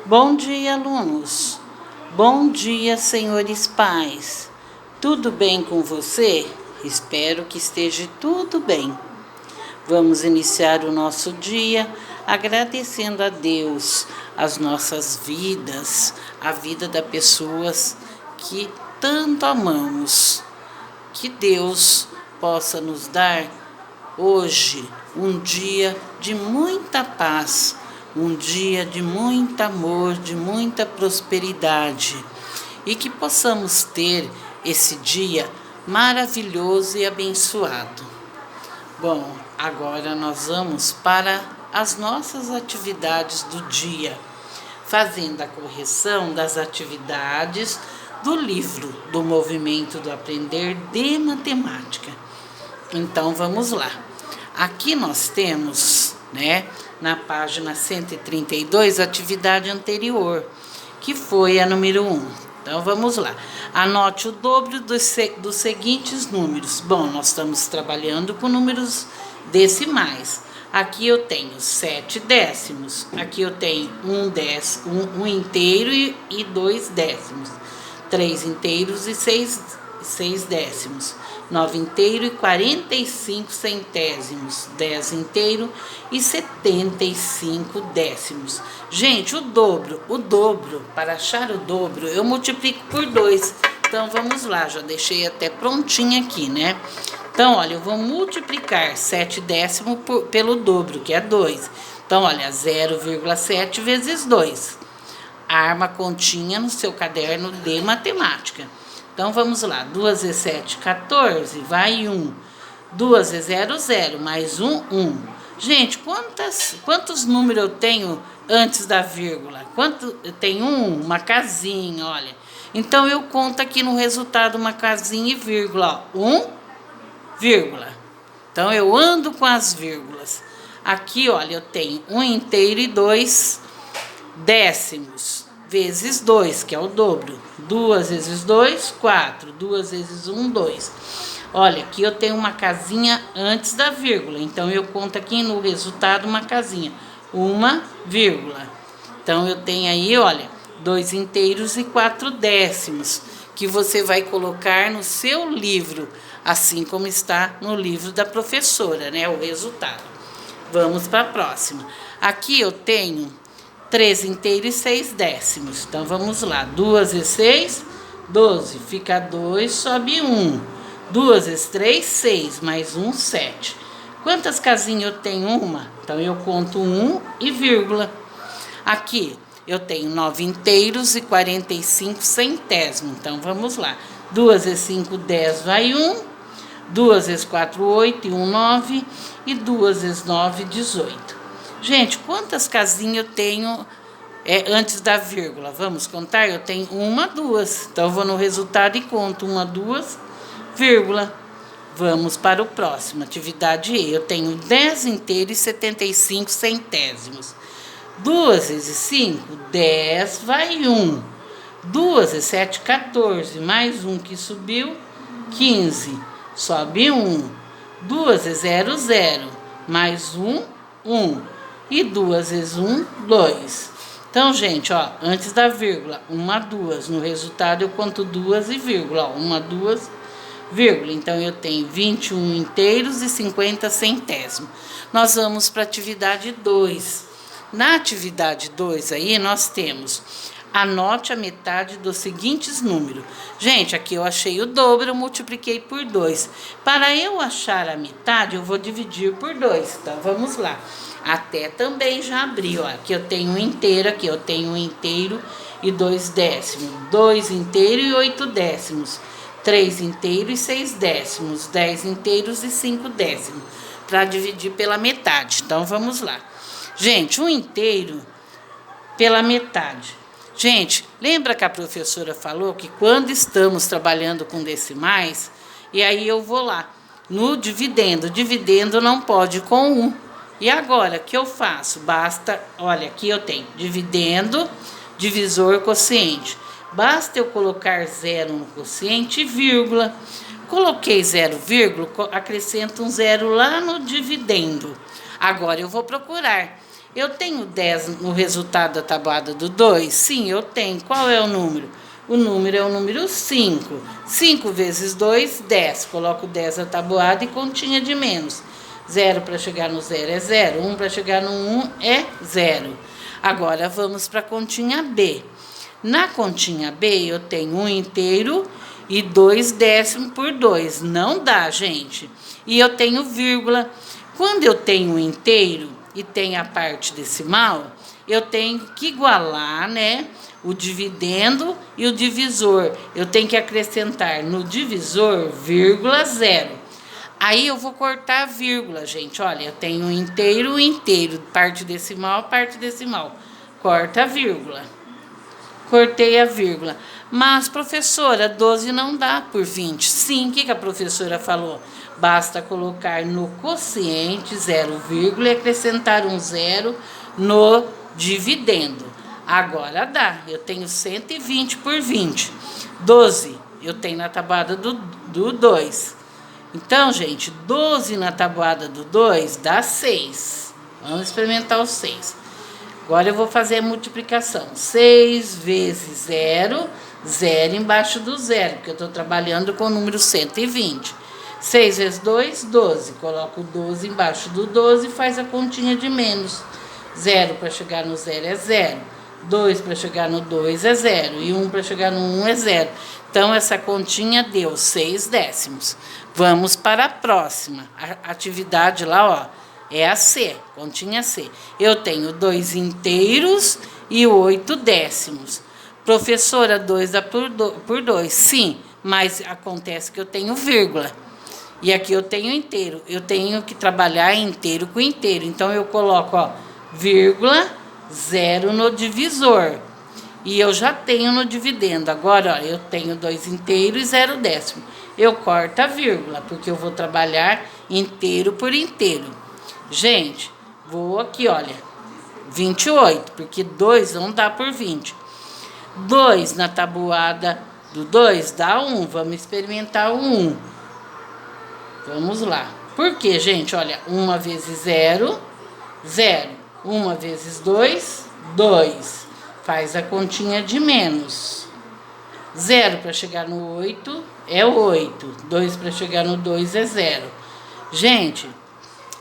Bom dia, alunos. Bom dia, senhores pais. Tudo bem com você? Espero que esteja tudo bem. Vamos iniciar o nosso dia agradecendo a Deus as nossas vidas, a vida das pessoas que tanto amamos. Que Deus possa nos dar hoje um dia de muita paz, um dia de muito amor, de muita prosperidade e que possamos ter esse dia maravilhoso e abençoado. Bom, agora nós vamos para as nossas atividades do dia, fazendo a correção das atividades do livro do Movimento do Aprender de Matemática. Então vamos lá. Aqui nós temos, na página 132, a atividade anterior, que foi a número 1. Então vamos lá. Anote o dobro dos seguintes números. Bom, nós estamos trabalhando com números decimais. Aqui eu tenho 7 décimos. Aqui eu tenho um inteiro e 2 décimos. 3 inteiros e 6 décimos. 9 inteiro e 45 centésimos, 10 inteiro e 75 décimos. Gente, o dobro, para achar o dobro, eu multiplico por 2. Então, vamos lá, já deixei até prontinho aqui, né? Então, olha, eu vou multiplicar 7 décimos pelo dobro, que é 2. Então, olha, 0,7 vezes 2. Arma a continha no seu caderno de matemática. Então, vamos lá. 2 vezes 7, 14, vai 1. 2 vezes 0, 0, mais 1, 1. Gente, quantos números eu tenho antes da vírgula? Eu tenho uma casinha, olha. Então, eu conto aqui no resultado uma casinha e vírgula, ó. Vírgula. Então, eu ando com as vírgulas. Aqui, olha, eu tenho 1 inteiro e 2 décimos. Vezes 2, que é o dobro. 2 vezes 2, 4. 2 vezes 1, 2. Olha, aqui eu tenho uma casinha antes da vírgula. Então, eu conto aqui no resultado uma casinha. Uma vírgula. Então, eu tenho aí, olha, 2 inteiros e 4 décimos. Que você vai colocar no seu livro. Assim como está no livro da professora, né? O resultado. Vamos para a próxima. Aqui eu tenho 3 inteiros e 6 décimos. Então, vamos lá. 2 vezes 6, 12. Fica 2, sobe 1. 2 vezes 3, 6. Mais 1, 7. Quantas casinhas eu tenho? Uma. Então, eu conto 1 e vírgula. Aqui, eu tenho 9 inteiros e 45 centésimos. Então, vamos lá. 2 vezes 5, 10, vai 1. 2 vezes 4, 8 e 1, 9. E 2 vezes 9, 18. Gente, quantas casinhas eu tenho antes da vírgula? Vamos contar? Eu tenho 1, 2. Então, eu vou no resultado e conto 1, 2, vírgula. Vamos para o próximo. Atividade E. Eu tenho 10 inteiros e 75 centésimos. 2 vezes 5, 10, vai 1. 2 vezes 7, 14. Mais 1 que subiu, 15. Sobe 1. 2 vezes 0, 0. Mais 1, 1. E 2 vezes 1, 2. Então, gente, ó, antes da vírgula, 1, 2. No resultado, eu conto 2 e vírgula. Ó, 1, 2, vírgula. Então, eu tenho 21 inteiros e 50 centésimos. Nós vamos para a atividade 2. Na atividade 2 aí, nós temos... Anote a metade dos seguintes números. Gente, aqui eu achei o dobro, eu multipliquei por 2. Para eu achar a metade, eu vou dividir por 2. Então, vamos lá. Até também já abri, ó. Aqui eu tenho um inteiro, aqui eu tenho 1 inteiro e 2 décimos. 2 inteiros e 8 décimos. 3 inteiros e 6 décimos. 10 inteiros e 5 décimos. Para dividir pela metade. Então, vamos lá. Gente, 1 inteiro pela metade. Gente, lembra que a professora falou que quando estamos trabalhando com decimais, e aí eu vou lá, no dividendo. Dividendo não pode com 1. E agora, o que eu faço? Basta, olha, aqui eu tenho dividendo, divisor, quociente. Basta eu colocar 0 no quociente e vírgula. Coloquei 0, vírgula, acrescento um 0 lá no dividendo. Agora eu vou procurar. Eu tenho 10 no resultado da tabuada do 2? Sim, eu tenho. Qual é o número? O número é o número 5. 5 vezes 2, 10. Coloco 10 na tabuada e continha de menos. 0 para chegar no 0 é 0. 1 para chegar no 1 é 0. Agora vamos para a continha B. Na continha B eu tenho 1 inteiro e 2 décimos por 2. Não dá, gente. E eu tenho vírgula. Quando eu tenho um inteiro e tem a parte decimal, eu tenho que igualar, né, o dividendo e o divisor. Eu tenho que acrescentar no divisor vírgula 0. Aí eu vou cortar a vírgula, gente. Olha, eu tenho um inteiro, parte decimal, parte decimal. Corta a vírgula. Cortei a vírgula. Mas, professora, 12 não dá por 20. Sim, o que a professora falou? Basta colocar no quociente 0, e acrescentar um 0 no dividendo. Agora dá. Eu tenho 120 por 20. 12 eu tenho na tabuada do 2. Então, gente, 12 na tabuada do 2 dá 6. Vamos experimentar o 6. Agora eu vou fazer a multiplicação. 6 vezes 0, 0 embaixo do 0, porque eu estou trabalhando com o número 120. 6 vezes 2, 12. Coloco o 12 embaixo do 12 e faz a continha de menos. 0 para chegar no 0 é 0. 2 para chegar no 2 é 0. E 1 para chegar no 1 é 0. Então, essa continha deu 6 décimos. Vamos para a próxima. A atividade lá, ó, é a C, continha C. Eu tenho 2 inteiros e 8 décimos. Professora, 2 dá por 2. Sim, mas acontece que eu tenho vírgula. E aqui eu tenho inteiro. Eu tenho que trabalhar inteiro com inteiro. Então, eu coloco, ó, vírgula, 0 no divisor. E eu já tenho no dividendo. Agora, ó, eu tenho 2 inteiros e 0 décimo. Eu corto a vírgula, porque eu vou trabalhar inteiro por inteiro. Gente, vou aqui, olha, 28, porque 2 não dá por 20. 2 na tabuada do 2 dá 1. Vamos experimentar o 1. Vamos lá. Por quê, gente? Olha, 1 vezes 0, 0. 1 vezes 2, 2. Faz a continha de menos. 0 para chegar no 8 é 8. 2 para chegar no 2 é 0. Gente,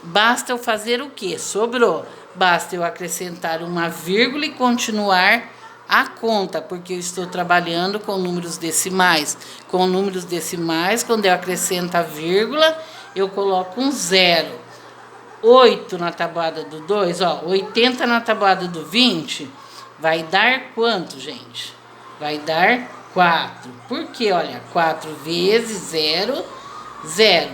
basta eu fazer o quê? Sobrou. Basta eu acrescentar uma vírgula e continuar a conta, porque eu estou trabalhando com números decimais. Com números decimais, quando eu acrescento a vírgula, eu coloco um 0. 8 na tabuada do 2, ó, 80 na tabuada do 20, vai dar quanto, gente? Vai dar 4. Por quê? Olha, 4 vezes 0, 0.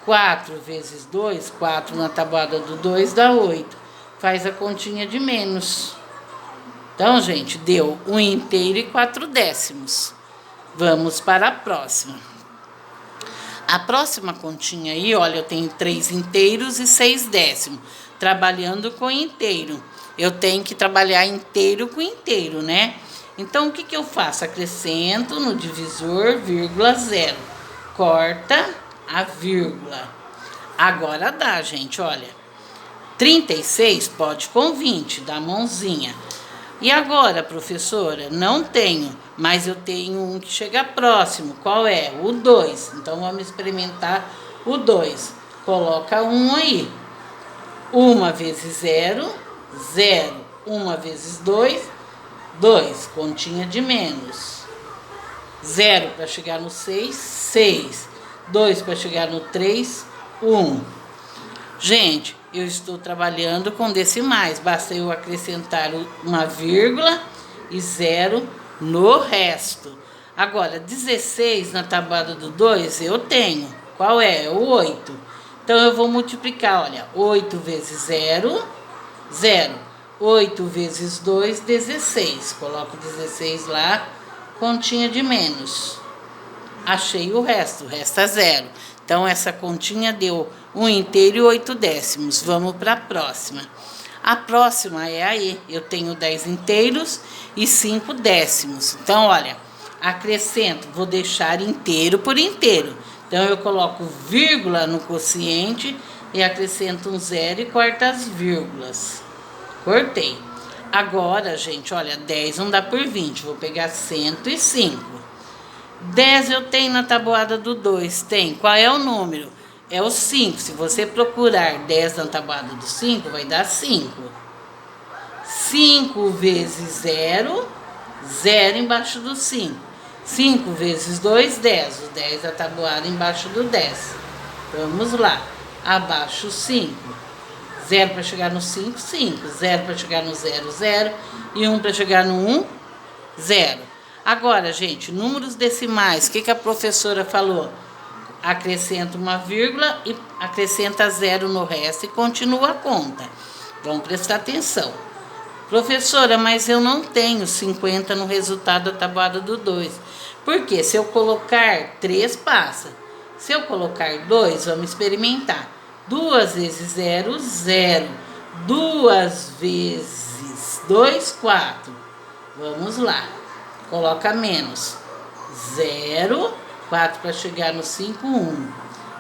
4 vezes 2, 4 na tabuada do 2 dá 8. Faz a continha de menos. Então, gente, deu 1 inteiro e 4 décimos. Vamos para a próxima. A próxima continha aí, olha, eu tenho 3 inteiros e 6 décimos. Trabalhando com inteiro. Eu tenho que trabalhar inteiro com inteiro, né? Então, o que eu faço? Acrescento no divisor, vírgula, 0. Corta a vírgula. Agora dá, gente, olha. 36 pode com 20, dá mãozinha. E agora, professora? Não tenho, mas eu tenho um que chega próximo. Qual é? O 2. Então, vamos experimentar o 2. Coloca 1 aí. 1 vezes 0, 0. 1 vezes 2, 2. Continha de menos. 0 para chegar no 6, 6. 2 para chegar no 3, 1. Gente, eu estou trabalhando com decimais. Basta eu acrescentar uma vírgula e 0 no resto. Agora, 16 na tabuada do 2 eu tenho. Qual é? O 8. Então, eu vou multiplicar, olha. 8 vezes 0, 0. 8 vezes 2, 16. Coloco 16 lá, continha de menos. Achei o resto é 0. Então, essa continha deu 1 inteiro e 8 décimos. Vamos para a próxima. A próxima é aí. Eu tenho 10 inteiros e 5 décimos. Então, olha, acrescento, vou deixar inteiro por inteiro. Então, eu coloco vírgula no quociente e acrescento um 0 e corto as vírgulas. Cortei. Agora, gente, olha, 10 não dá por 20. Vou pegar 105. 10 eu tenho na tabuada do 2. Tem. Qual é o número? É o 5. Se você procurar 10 na tabuada do 5, vai dar 5. 5 vezes 0, 0 embaixo do 5. 5 vezes 2, 10. O 10 da tabuada embaixo do 10. Vamos lá. Abaixo 5. 0 para chegar no 5, 5. 0 para chegar no 0, 0. E 1 para chegar no 1, 0. Agora, gente, números decimais. O que a professora falou? Acrescenta uma vírgula e acrescenta 0 no resto e continua a conta. Vamos prestar atenção. Professora, mas eu não tenho 50 no resultado da tabuada do 2. Por quê? Se eu colocar 3, passa. Se eu colocar 2, vamos experimentar. 2 vezes 0, 0. 2 vezes 2, 4. Vamos lá. Coloca menos. 0, 4 para chegar no 5, 1.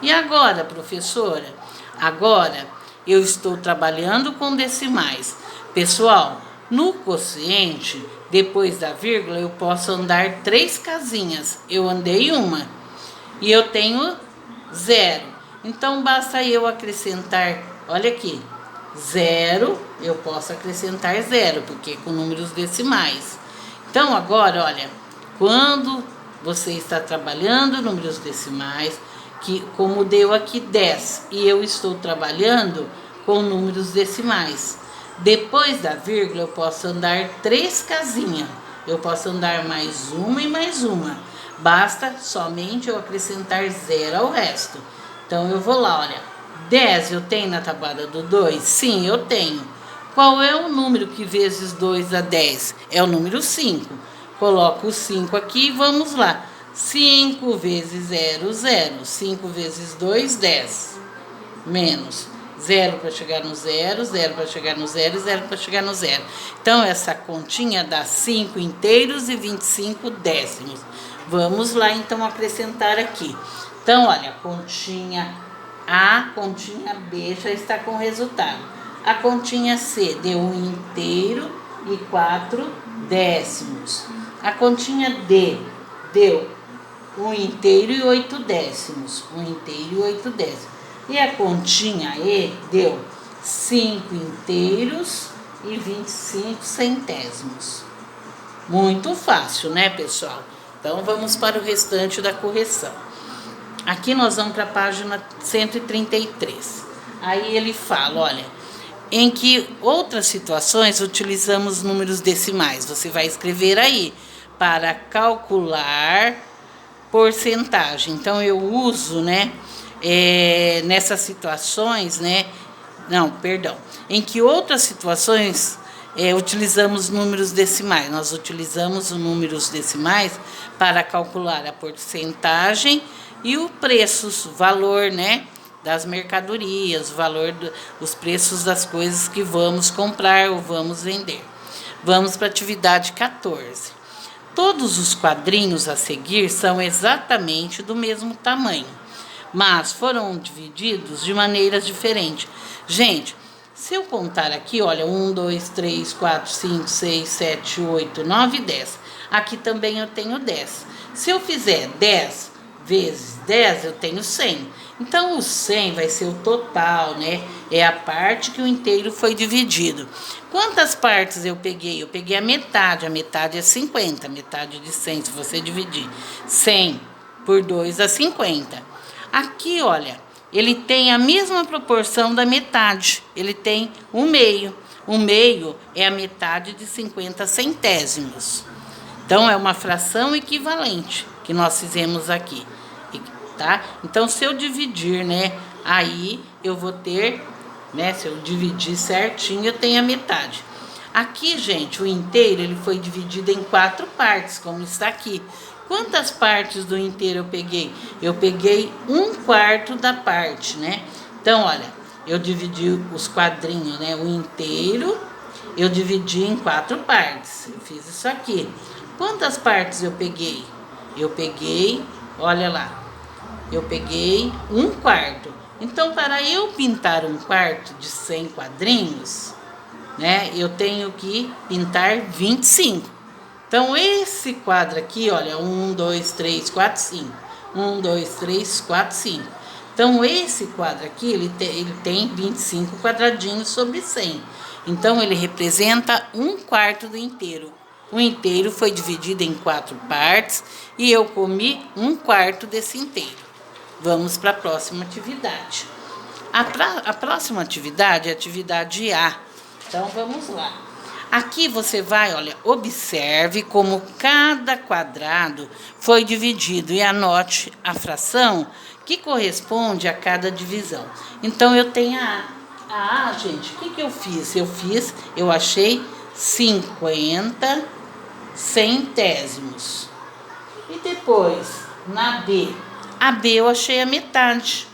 E agora, professora? Agora eu estou trabalhando com decimais. Pessoal, no quociente, depois da vírgula, eu posso andar 3 casinhas. Eu andei uma. E eu tenho 0. Então, basta eu acrescentar, olha aqui, 0, eu posso acrescentar 0, porque é com números decimais. Então, agora, olha, quando você está trabalhando números decimais, que como deu aqui 10, e eu estou trabalhando com números decimais, depois da vírgula eu posso andar 3 casinhas, eu posso andar mais uma e mais uma, basta somente eu acrescentar 0 ao resto. Então eu vou lá, olha, 10 eu tenho na tabuada do 2? Sim, eu tenho. Qual é o número que vezes 2 dá 10? É o número 5. Coloco o 5 aqui e vamos lá. 5 vezes 0, 0. 5 vezes 2, 10. Menos 0 para chegar no 0, 0 para chegar no 0 e 0 para chegar no 0. Então, essa continha dá 5 inteiros e 25 décimos. Vamos lá, então, acrescentar aqui. Então, olha, a continha A, continha B já está com o resultado. A continha C deu 1 inteiro e 4 décimos. A continha D deu 1 inteiro e 8 décimos. 1 inteiro e 8 décimos. E a continha E deu 5 inteiros e 25 centésimos. Muito fácil, né, pessoal? Então, vamos para o restante da correção. Aqui nós vamos para a página 133. Aí ele fala, olha, em que outras situações utilizamos números decimais. Você vai escrever aí, para calcular porcentagem. Então, eu uso, né, nessas situações, né, não, perdão, em que outras situações utilizamos números decimais. Nós utilizamos os números decimais para calcular a porcentagem e o preço, valor, né, das mercadorias, valor os preços das coisas que vamos comprar ou vamos vender. Vamos para a atividade 14. Todos os quadrinhos a seguir são exatamente do mesmo tamanho, mas foram divididos de maneiras diferentes. Gente, se eu contar aqui, olha, 1, 2, 3, 4, 5, 6, 7, 8, 9, 10. Aqui também eu tenho 10. Se eu fizer 10 vezes 10, eu tenho 100. Então, o 100 vai ser o total, né? É a parte que o inteiro foi dividido. Quantas partes eu peguei? Eu peguei a metade é 50, metade de 100, se você dividir 100 por 2 dá 50. Aqui, olha, ele tem a mesma proporção da metade, ele tem um meio. O meio é a metade de 50 centésimos. Então, é uma fração equivalente que nós fizemos aqui, tá? Então, se eu dividir, né, aí eu vou ter, né, se eu dividir certinho, eu tenho a metade. Aqui, gente, o inteiro, ele foi dividido em 4 partes, como está aqui. Quantas partes do inteiro eu peguei? Eu peguei 1/4 da parte, né? Então, olha, eu dividi os quadrinhos, né, o inteiro, eu dividi em 4 partes. Eu fiz isso aqui. Quantas partes eu peguei? Eu peguei, olha lá, eu peguei 1/4. Então, para eu pintar 1/4 de 100 quadrinhos, né? Eu tenho que pintar 25. Então, esse quadro aqui, olha, 1, 2, 3, 4, 5. 1, 2, 3, 4, 5. Então, esse quadro aqui, ele tem 25 quadradinhos sobre 100. Então, ele representa 1/4 do inteiro. O inteiro foi dividido em 4 partes e eu comi 1/4 desse inteiro. Vamos para a próxima atividade. A próxima atividade é a atividade A. Então, vamos lá. Aqui você vai, olha, observe como cada quadrado foi dividido e anote a fração que corresponde a cada divisão. Então, eu tenho a A, gente, o que eu fiz? Eu achei 50 centésimos. E depois, na B, a B eu achei a metade.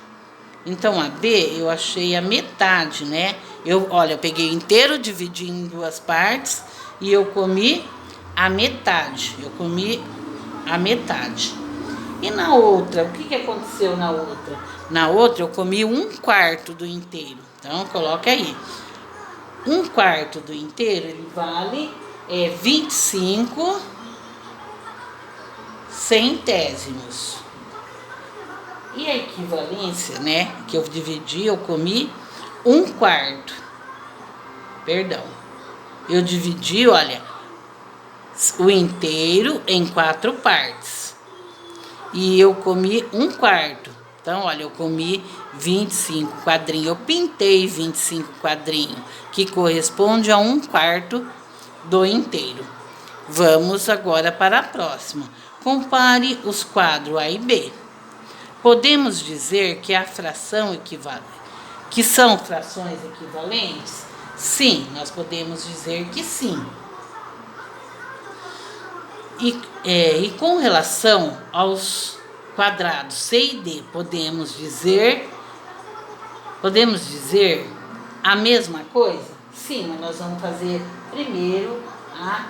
Então, a B eu achei a metade, né? Olha, eu peguei inteiro, dividi em 2 partes e eu comi a metade. Eu comi a metade. E na outra, o que aconteceu na outra? Na outra, eu comi 1/4 do inteiro. Então, coloca aí. 1/4 do inteiro, ele vale 25 centésimos. E a equivalência, né, que eu dividi, eu comi 1/4. Perdão. Eu dividi, olha, o inteiro em 4 partes. E eu comi 1/4. Então, olha, eu comi 25 quadrinhos. Eu pintei 25 quadrinhos, que corresponde a 1/4 do inteiro. Vamos agora para a próxima. Compare os quadros A e B. Podemos dizer que a fração equivalente, que são frações equivalentes? Sim, nós podemos dizer que sim. E com relação aos quadrados C e D, podemos dizer a mesma coisa? Sim, mas nós vamos fazer primeiro a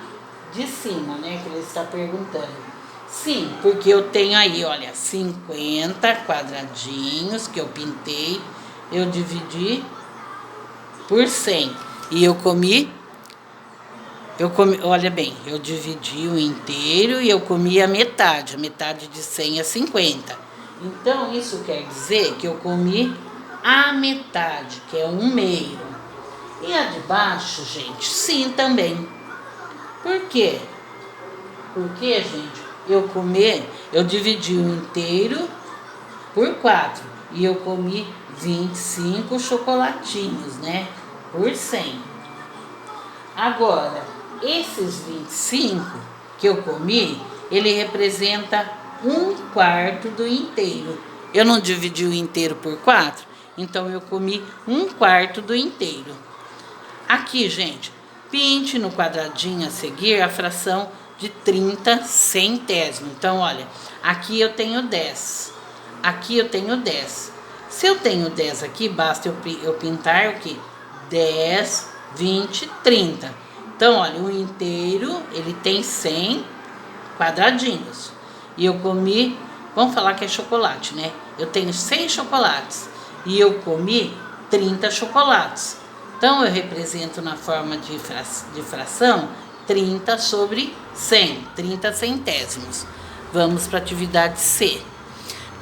de cima, né, que ele está perguntando. Sim, porque eu tenho aí, olha, 50 quadradinhos que eu pintei, eu dividi por 100 e eu comi, olha bem, eu dividi o inteiro e eu comi a metade de 100 é 50. Então, isso quer dizer que eu comi a metade, que é 1/2. E a de baixo, gente, sim, também. Por quê? Porque, gente, eu dividi o inteiro por 4 e eu comi 25 chocolatinhos, né, por 100. Agora, esses 25 que eu comi, ele representa 1/4 do inteiro. Eu não dividi o inteiro por 4, então eu comi 1/4 do inteiro. Aqui, gente, pinte no quadradinho a seguir a fração de 30 centésimos. Então, olha, aqui eu tenho 10. Aqui eu tenho 10. Se eu tenho 10 aqui, basta eu pintar o quê? 10, 20, 30. Então, olha, o inteiro, ele tem 100 quadradinhos. E eu comi, vamos falar que é chocolate, né? Eu tenho 100 chocolates e eu comi 30 chocolates. Então, eu represento na forma de fração 30 sobre 100, 30 centésimos. Vamos para a atividade C.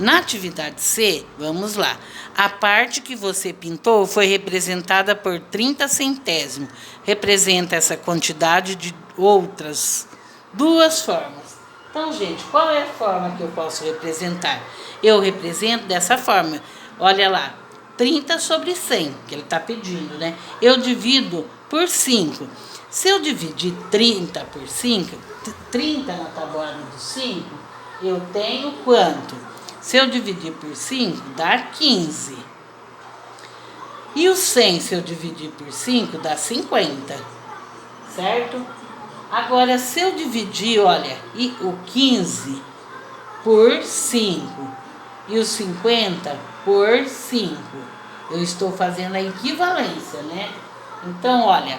Na atividade C, vamos lá. A parte que você pintou foi representada por 30 centésimos. Representa essa quantidade de outras 2 formas. Então, gente, qual é a forma que eu posso representar? Eu represento dessa forma. Olha lá, 30 sobre 100, que ele está pedindo, né? Eu divido por 5. Se eu dividir 30 por 5, 30 na tabuada do 5, eu tenho quanto? Se eu dividir por 5, dá 15. E o 100, se eu dividir por 5, dá 50. Certo? Agora, se eu dividir, olha, o 15 por 5 e o 50 por 5, eu estou fazendo a equivalência, né? Então, olha,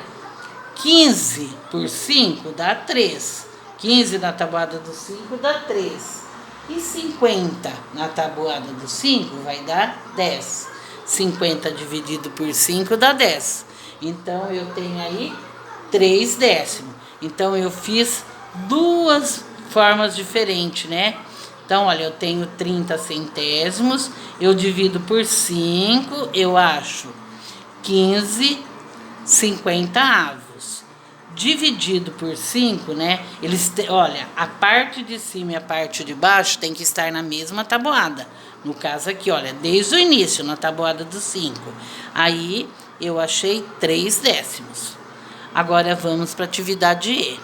15 por 5 dá 3. 15 na tabuada do 5 dá 3. E 50 na tabuada do 5 vai dar 10. 50 dividido por 5 dá 10. Então, eu tenho aí 3 décimos. Então, eu fiz duas formas diferentes, né? Então, olha, eu tenho 30 centésimos, eu divido por 5, eu acho 15 50 avos. Dividido por 5, né? Olha, a parte de cima e a parte de baixo tem que estar na mesma tabuada. No caso aqui, olha, desde o início, na tabuada dos 5. Aí, eu achei 3 décimos. Agora, vamos para a atividade E.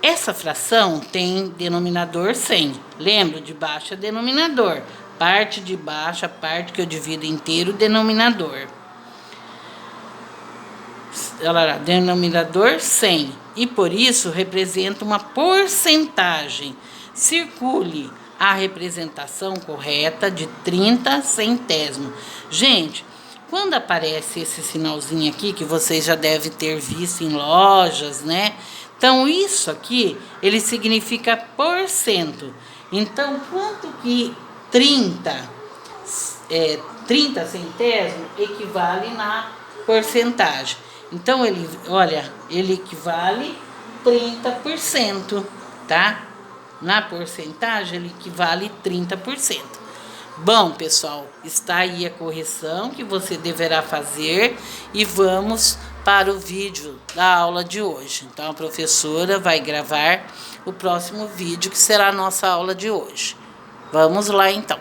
Essa fração tem denominador 100. Lembra? De baixo é denominador. Parte de baixo, a parte que eu divido inteiro, denominador. Olha lá, denominador 100. E por isso representa uma porcentagem. Circule a representação correta de 30 centésimos. Gente, quando aparece esse sinalzinho aqui, que vocês já devem ter visto em lojas, né? Então, isso aqui, ele significa porcento. Então, quanto que 30 centésimos equivale na porcentagem? Então, ele equivale 30%, tá? Na porcentagem, ele equivale 30%. Bom, pessoal, está aí a correção que você deverá fazer e vamos para o vídeo da aula de hoje. Então, a professora vai gravar o próximo vídeo, que será a nossa aula de hoje. Vamos lá, então.